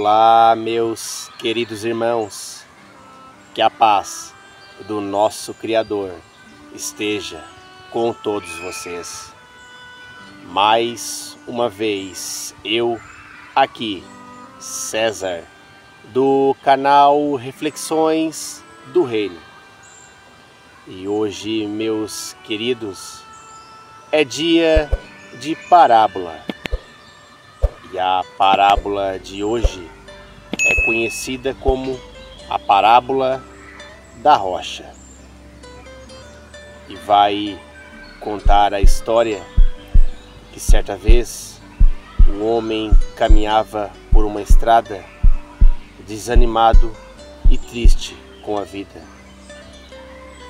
Olá, meus queridos irmãos, que a paz do nosso Criador esteja com todos vocês. Mais uma vez, eu aqui, César, do canal Reflexões do Reino. E hoje, meus queridos, é dia de parábola. E a parábola de hoje é conhecida como a parábola da rocha. E vai contar a história que certa vez um homem caminhava por uma estrada desanimado e triste com a vida,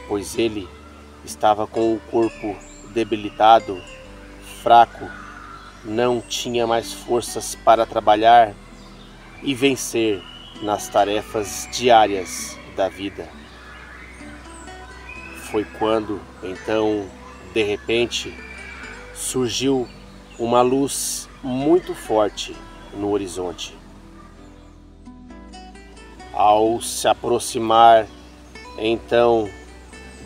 pois ele estava com o corpo debilitado, fraco, não tinha mais forças para trabalhar e vencer nas tarefas diárias da vida. Foi quando, então, de repente, surgiu uma luz muito forte no horizonte. Ao se aproximar, então,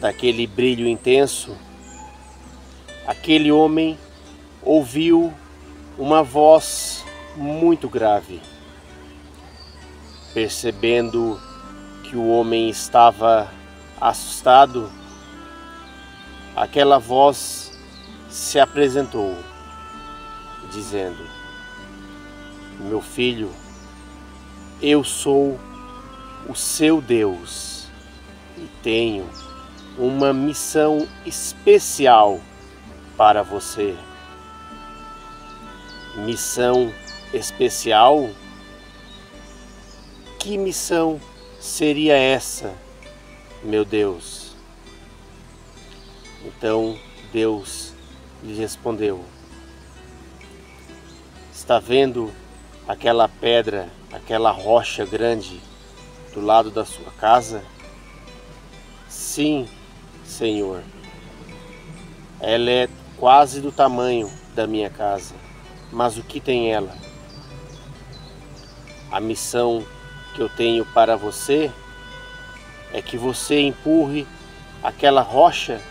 daquele brilho intenso, aquele homem ouviu uma voz muito grave. Percebendo que o homem estava assustado, aquela voz se apresentou, dizendo: "Meu filho, eu sou o seu Deus e tenho uma missão especial para você." Missão especial? Que missão seria essa, meu Deus? Então Deus lhe respondeu: "Está vendo aquela pedra, aquela rocha grande do lado da sua casa?" "Sim, Senhor. Ela é quase do tamanho da minha casa. Mas o que tem ela?" "A missão que eu tenho para você é que você empurre aquela rocha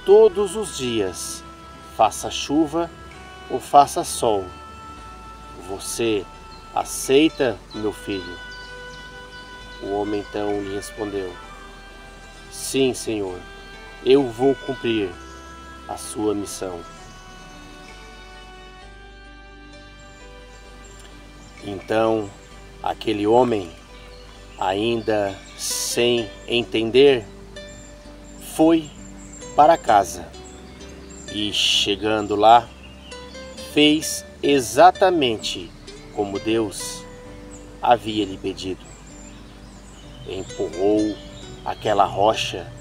todos os dias, faça chuva ou faça sol. Você aceita, meu filho?" O homem então lhe respondeu: "Sim, Senhor, eu vou cumprir a sua missão." Então, aquele homem, ainda sem entender, foi para casa e, chegando lá, fez exatamente como Deus havia lhe pedido. Empurrou aquela rocha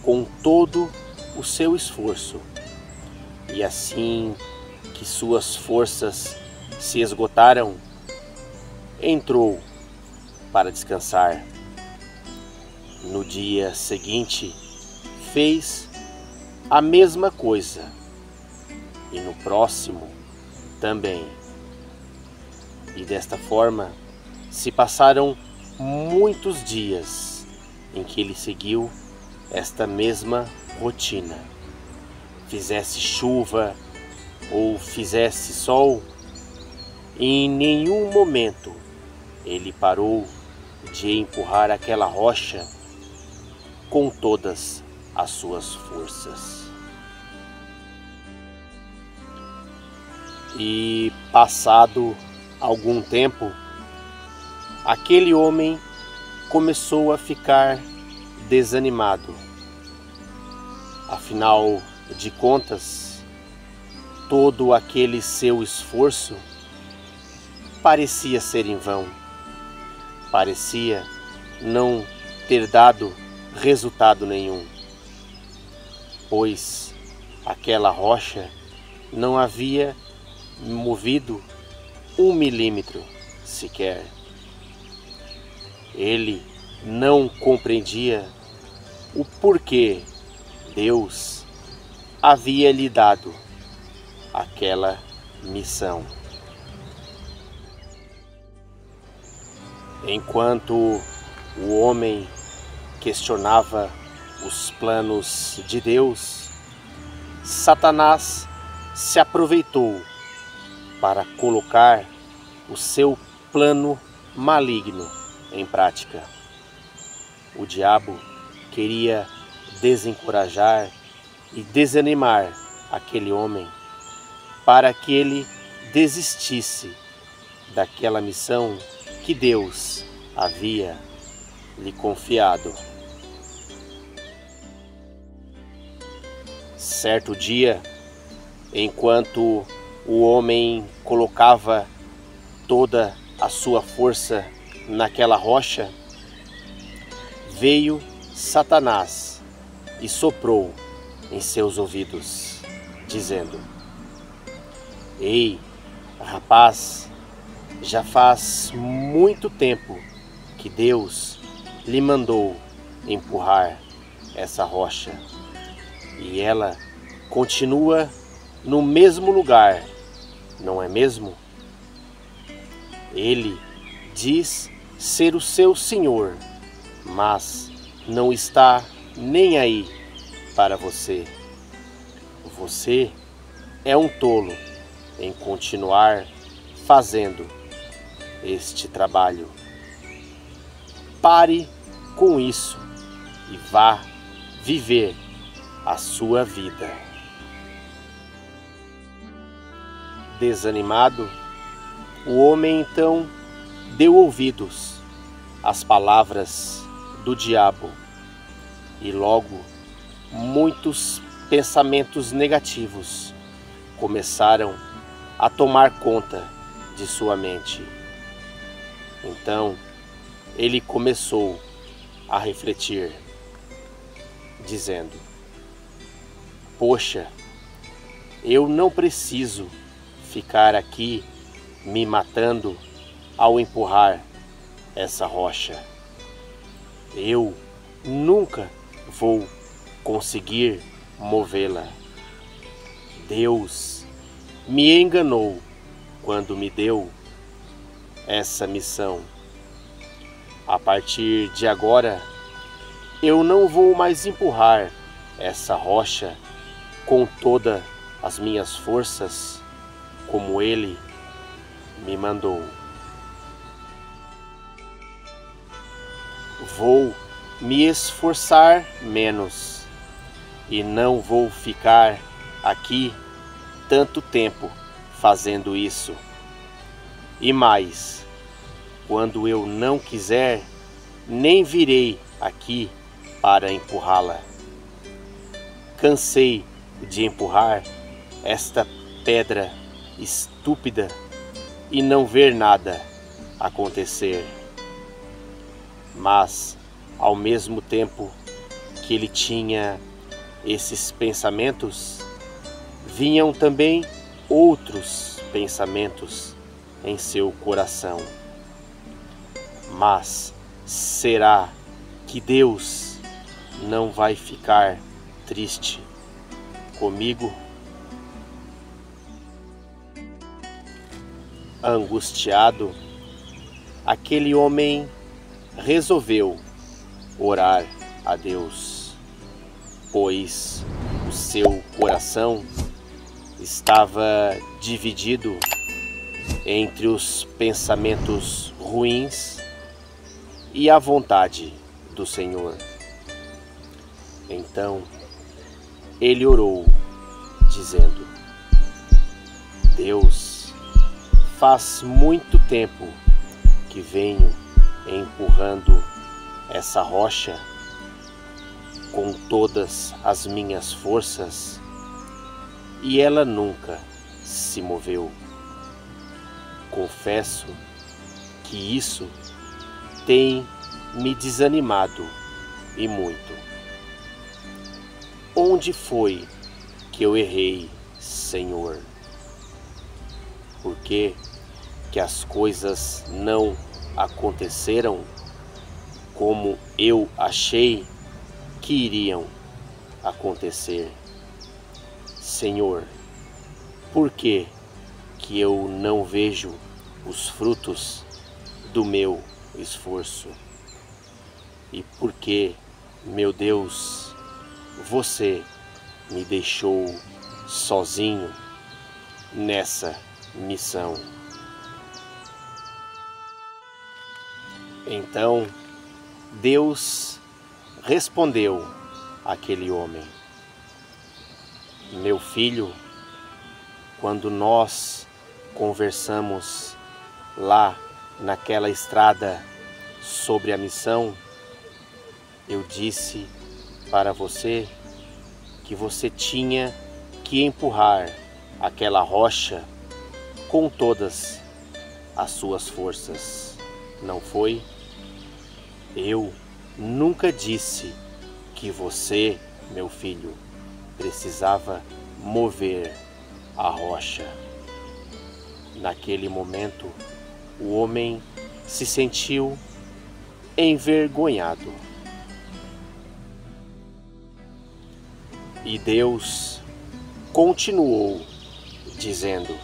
com todo o seu esforço, e assim que suas forças se esgotaram, entrou para descansar. No dia seguinte, fez a mesma coisa, e no próximo também. E desta forma se passaram muitos dias em que ele seguiu esta mesma rotina. Fizesse chuva ou fizesse sol, em nenhum momento ele parou de empurrar aquela rocha com todas as suas forças. E passado algum tempo, aquele homem começou a ficar desanimado. Afinal de contas, todo aquele seu esforço parecia ser em vão. Parecia não ter dado resultado nenhum, pois aquela rocha não havia movido 1 milímetro sequer. Ele não compreendia o porquê Deus havia lhe dado aquela missão. Enquanto o homem questionava os planos de Deus, Satanás se aproveitou para colocar o seu plano maligno em prática. O diabo queria desencorajar e desanimar aquele homem para que ele desistisse daquela missão que Deus havia lhe confiado. Certo dia, enquanto o homem colocava toda a sua força naquela rocha, veio Satanás e soprou em seus ouvidos, dizendo: Ei, rapaz, já faz muito tempo que Deus lhe mandou empurrar essa rocha e ela continua no mesmo lugar, não é mesmo? Ele diz ser o seu Senhor, mas não está nem aí para você. Você é um tolo em continuar fazendo este trabalho. Pare com isso e vá viver a sua vida. Desanimado, o homem então deu ouvidos às palavras do diabo e logo muitos pensamentos negativos começaram a tomar conta de sua mente. Então ele começou a refletir, dizendo: Poxa, eu não preciso ficar aqui me matando ao empurrar essa rocha. Eu nunca vou conseguir movê-la. Deus me enganou quando me deu essa missão. A partir de agora, eu não vou mais empurrar essa rocha com todas as minhas forças, como Ele me mandou. Vou me esforçar menos e não vou ficar aqui tanto tempo fazendo isso. E mais, quando eu não quiser, nem virei aqui para empurrá-la. Cansei de empurrar esta pedra estúpida e não ver nada acontecer. Mas, ao mesmo tempo que ele tinha esses pensamentos, vinham também outros pensamentos em seu coração. Mas será que Deus não vai ficar triste comigo? Angustiado, aquele homem resolveu orar a Deus, pois o seu coração estava dividido entre os pensamentos ruins e a vontade do Senhor. Então ele orou, dizendo: Deus, faz muito tempo que venho empurrando essa rocha com todas as minhas forças e ela nunca se moveu. Confesso que isso tem me desanimado e muito. Onde foi que eu errei, Senhor? Por que as coisas não aconteceram como eu achei que iriam acontecer? Senhor, por que eu não vejo os frutos do meu esforço. E porque, meu Deus, você me deixou sozinho nessa missão. Então Deus respondeu àquele homem: meu filho, quando nós conversamos lá naquela estrada sobre a missão, eu disse para você que você tinha que empurrar aquela rocha com todas as suas forças, não foi? Eu nunca disse que você, meu filho, precisava mover a rocha. Naquele momento, o homem se sentiu envergonhado. E Deus continuou dizendo: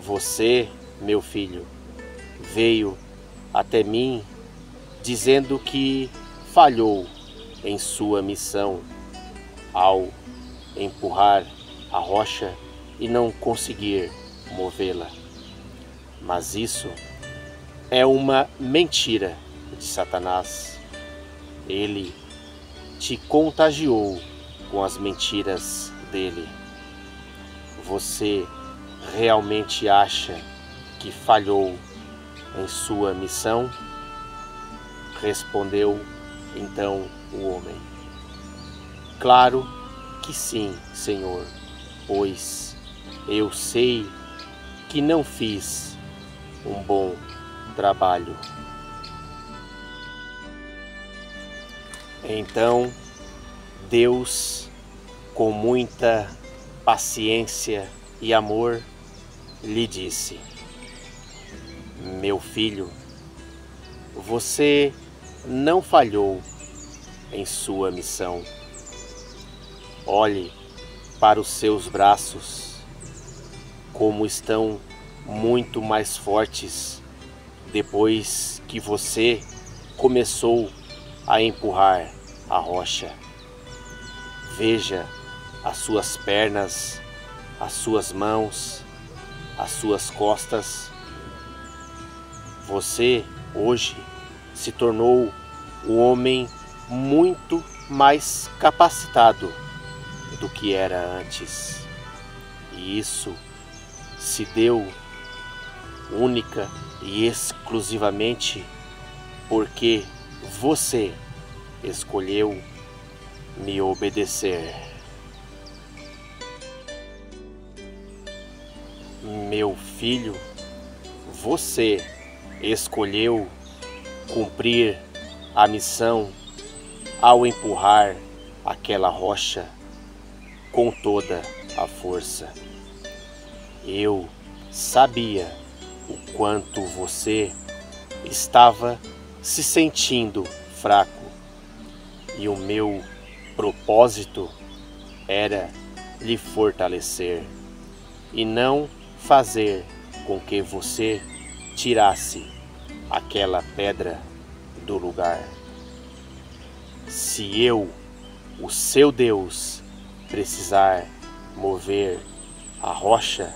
você, meu filho, veio até mim dizendo que falhou em sua missão ao empurrar a rocha e não conseguir movê-la. Mas isso é uma mentira de Satanás. Ele te contagiou com as mentiras dele. Você realmente acha que falhou em sua missão? Respondeu então o homem: claro que sim, Senhor, pois eu sei que não fiz um bom trabalho. Então Deus, com muita paciência e amor, lhe disse: meu filho, você não falhou em sua missão. Olhe para os seus braços, como estão muito mais fortes depois que você começou a empurrar a rocha. Veja as suas pernas, as suas mãos, as suas costas. Você hoje se tornou um homem muito mais capacitado do que era antes. E isso se deu única e exclusivamente porque você escolheu me obedecer. Meu filho, você escolheu cumprir a missão ao empurrar aquela rocha com toda a força. Eu sabia o quanto você estava se sentindo fraco, e o meu propósito era lhe fortalecer e não fazer com que você tirasse aquela pedra do lugar. Se eu, o seu Deus, precisar mover a rocha,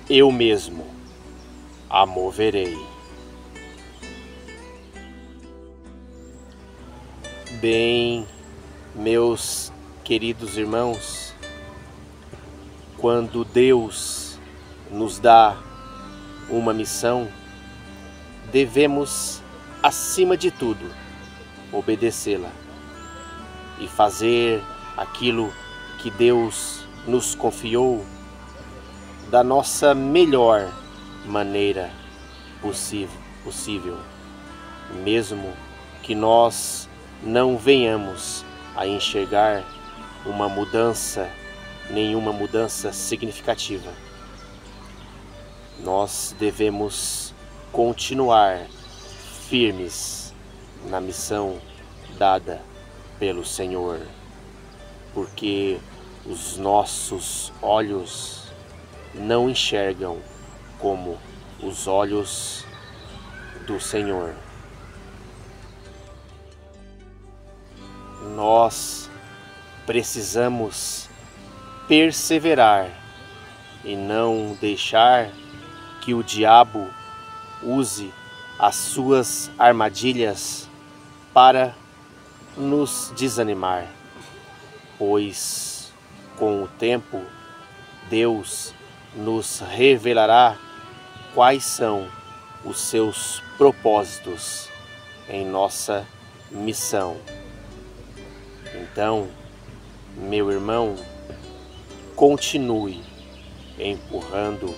eu mesmo a moverei. Bem, meus queridos irmãos, quando Deus nos dá uma missão, devemos, acima de tudo, obedecê-la e fazer aquilo que Deus nos confiou da nossa melhor maneira possível, mesmo que nós não venhamos a enxergar nenhuma mudança significativa. Nós devemos continuar firmes na missão dada pelo Senhor, porque os nossos olhos não enxergam como os olhos do Senhor. Nós precisamos perseverar e não deixar que o diabo use as suas armadilhas para nos desanimar, pois com o tempo Deus nos revelará quais são os seus propósitos em nossa missão. Então, meu irmão, continue empurrando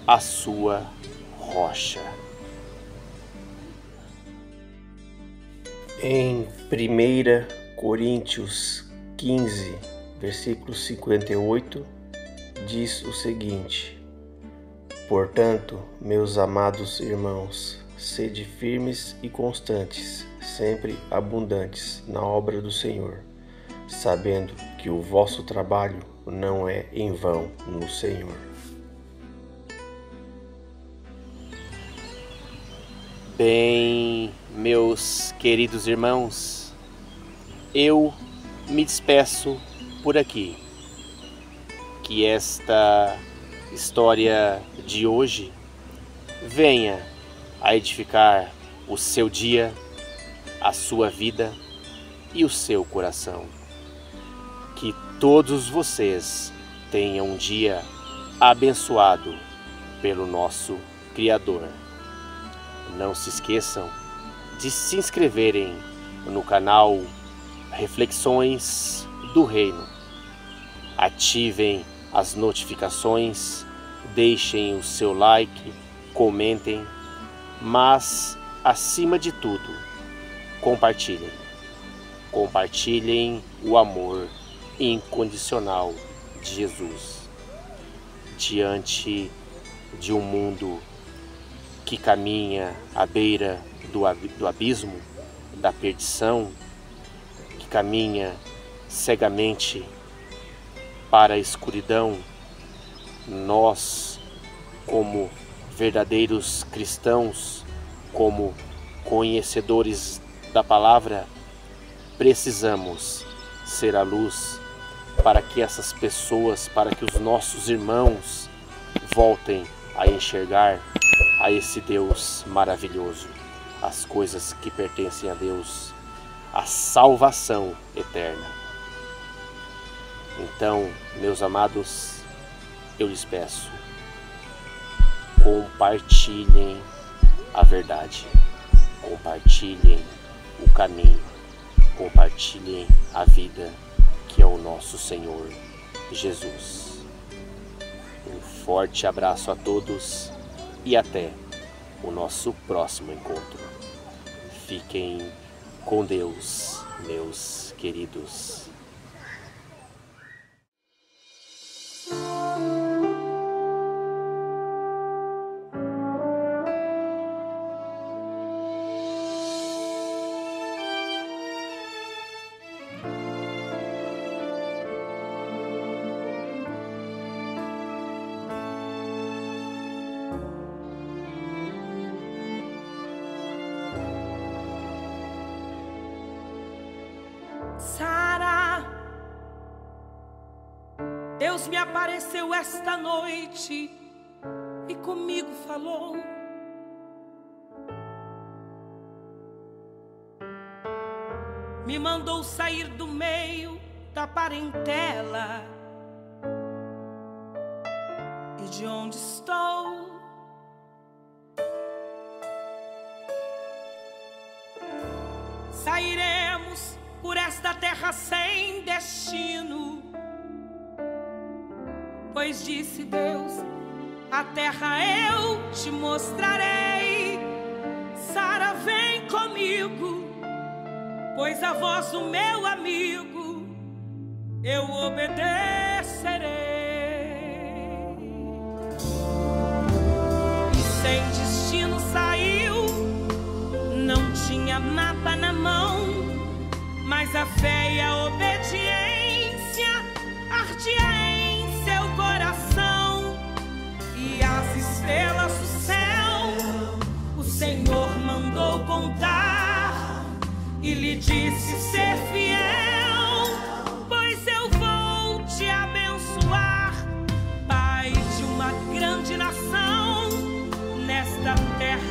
a sua rocha. Em 1 Coríntios 15, versículo 58, diz o seguinte: portanto, meus amados irmãos, sede firmes e constantes, sempre abundantes na obra do Senhor, sabendo que o vosso trabalho não é em vão no Senhor. Bem, meus queridos irmãos, eu me despeço por aqui. Que esta história de hoje venha a edificar o seu dia, a sua vida e o seu coração. Que todos vocês tenham um dia abençoado pelo nosso Criador. Não se esqueçam de se inscreverem no canal Reflexões do Reino. Ativem as notificações, deixem o seu like, comentem, mas acima de tudo, compartilhem. Compartilhem o amor incondicional de Jesus. Diante de um mundo que caminha à beira do abismo, da perdição, que caminha cegamente para a escuridão, nós, como verdadeiros cristãos, como conhecedores da palavra, precisamos ser a luz para que essas pessoas, para que os nossos irmãos voltem a enxergar a esse Deus maravilhoso, as coisas que pertencem a Deus, a salvação eterna. Então, meus amados, eu lhes peço, compartilhem a verdade, compartilhem o caminho, compartilhem a vida que é o nosso Senhor Jesus. Um forte abraço a todos e até o nosso próximo encontro. Fiquem com Deus, meus queridos. Sara, Deus me apareceu esta noite e comigo falou. Me mandou sair do meio da parentela e de onde estou. Sairemos por esta terra sem destino, pois disse Deus, a terra eu te mostrarei. Sara, vem comigo, pois a voz do meu amigo eu obedecerei. E sem destino saiu, não tinha mapa na mão, mas a fé e a obediência ardia em seu coração. E as estrelas do céu, o Senhor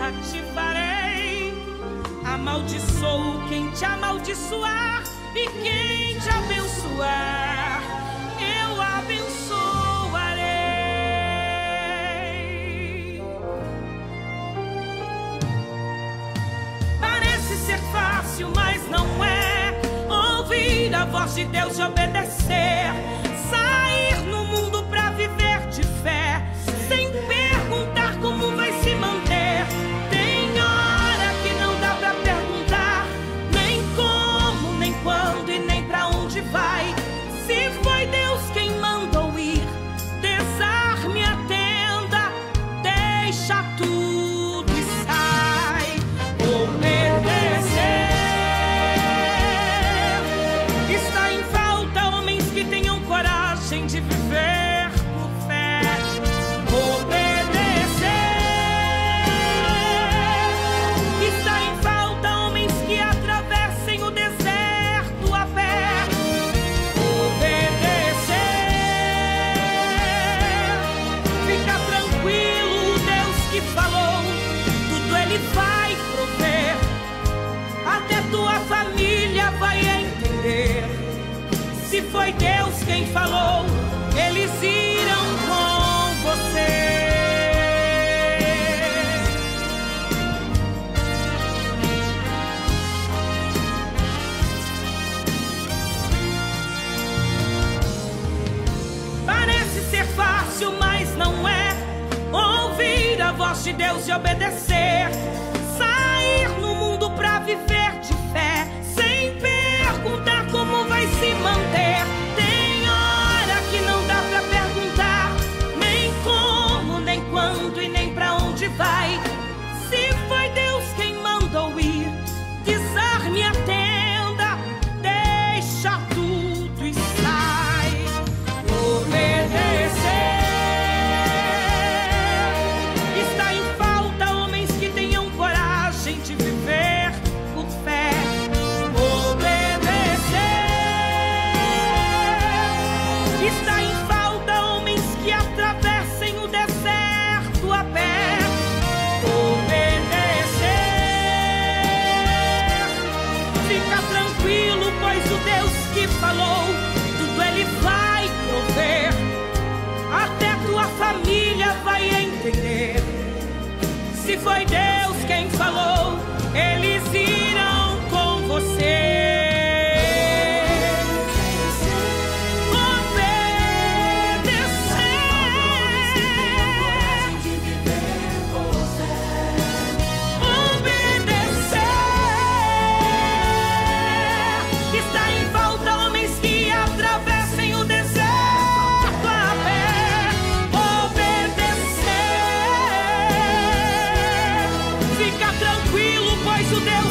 nada te farei. Amaldiçoo quem te amaldiçoar, e quem te abençoar, eu abençoarei. Parece ser fácil, mas não é. Ouvir a voz de Deus e obedecer. Sair no mundo pra viver de fé, sem perguntar como vai se manter. Tem hora que não dá pra perguntar, nem como, nem quando e nem pra onde vai. Se foi Deus quem mandou ir, desarme a tenda, deixa tudo e sai. Obedecer. Está em falta homens que tenham coragem de viver por fé. Obedecer. Está em falta homens que atravessem o deserto a pé. Obedecer. Fica tranquilo, o Deus que falou, tudo Ele vai prover. Até tua família vai entender. Se foi Deus quem falou, eles irão com você. Parece ser fácil, mas não é. Ouvir a voz de Deus e obedecer. Sair no mundo pra viver de fé, sem perguntar como vai se manter. Tem hora que não dá pra perguntar, nem como, nem quando e nem pra onde vai. Se foi Deus quem mandou ir, desarme a tenda, deixa tudo e sai. Obedecer. Está em falta homens que tenham coragem de viver por fé. Está em falta homens que atravessem o deserto a pé. Obedecer. Fica tranquilo, pois o Deus que falou, tudo Ele vai prover. Até tua família vai entender. Se foi Deus quem falou, eles irão com você. O Deus